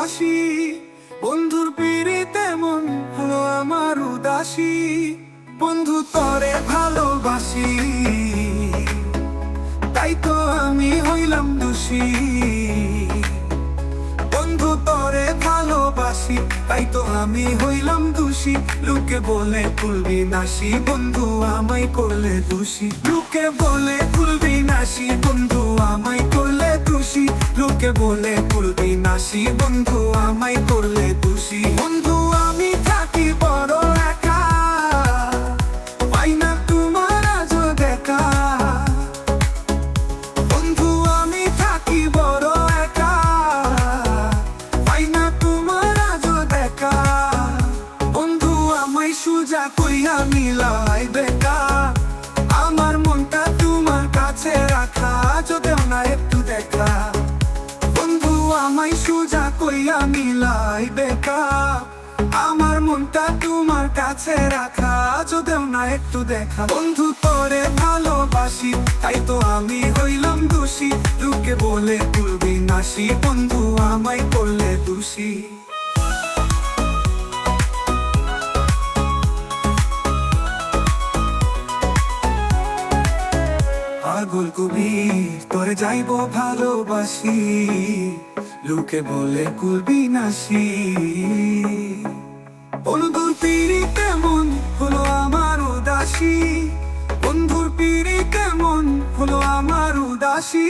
ভালোবাসি, বন্ধুর পিড়িতে মন হলো আমার উদাসী। বন্ধু তরে ভালোবাসি, তাই তো আমি হইলাম দোষী। বন্ধু তরে ভালোবাসি, তাই তো আমি হইলাম দোষী। লোকে বলে কুলবি নাসি, বন্ধু আমায় করলে দোষী। লোকে বলে কুলবি নাসি, বন্ধু আমায় করলে দোষী। লোকে বলে কুলবি নাসি, বন্ধু আমায় করলে দোষী। বন্ধু আমি থাকি বড় একা, পাই না তোমার আজও দেখা। বন্ধু আমি থাকি বড় একা, পাই না তোমার আজও দেখা। বন্ধু আমায় সুজা কইয়া মিলাই বেকা, আমার মনটা তোমার কাছে রাখা, যদেও না একটু দেখা। বন্ধু আমায় সুজা কইয়া মিলাই বেকা, আমার মনটা তোমার কাছে রাখা, যদেও না একটু দেখা। বন্ধু তোরে ভালোবাসি, তাই তো আমি হইলাম দোষী। লোকে বলে কুলবি নাসি, বন্ধু আমায় করলে দোষী। পাগল কবি তোরে যাইব ভালোবাসি, লোকে বলে কুলবি নাসি। বন্ধুর পিড়িতে মন হলো আমার উদাসী, বন্ধুর পিড়িতে মন হলো আমার উদাসী।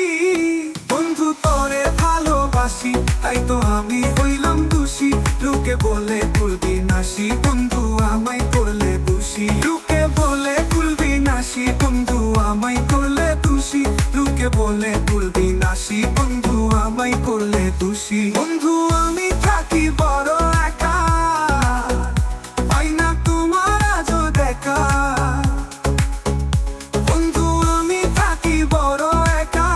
বন্ধু তোরে ভালোবাসি, তাই তো আমি হইলাম দোষী। লোকে বলে কুলবি নাসি, বন্ধু আমায় করলে দোষী। লোকে বলে কুলবি নাসি, বন্ধু আমায় করলে দোষী। লোকে বলে কুলবি নাসি, বন্ধু আমায় করলে দোষী। বন্ধু আমি থাকি বড় একা, পাই না তোমার আজও দেখা। বন্ধু আমি থাকি বড় একা,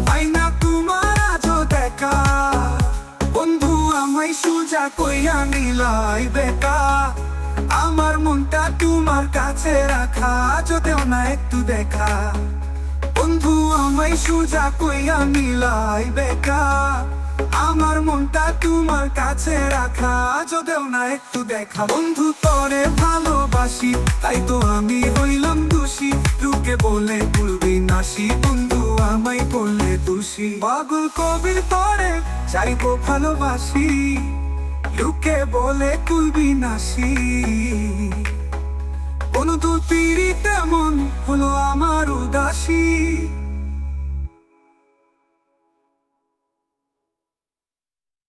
পাই না তোমার আজও দেখা। বন্ধু আমায় সুজা কইয়া নিলাই বেকা, আমার মনটা তোমার কাছে রাখা, যদেও না একটু দেখা। বন্ধু আমায় সুজা কইয়া মিলাই বেকা, আমার মনটা তোমার কাছে রাখা, যদেও না একটু দেখা। বন্ধু তোরে ভালোবাসি, তাই তো আমি হইলাম দোষী। লোকে বলে কুলবি নাসি, বন্ধু আমায় করলে দোষী। পাগল কবির তোরে চাইবো ভালোবাসি, লোকে বলে কুলবি নাসি। বন্ধুর পিড়িতে মন হলো আমার উদাসী।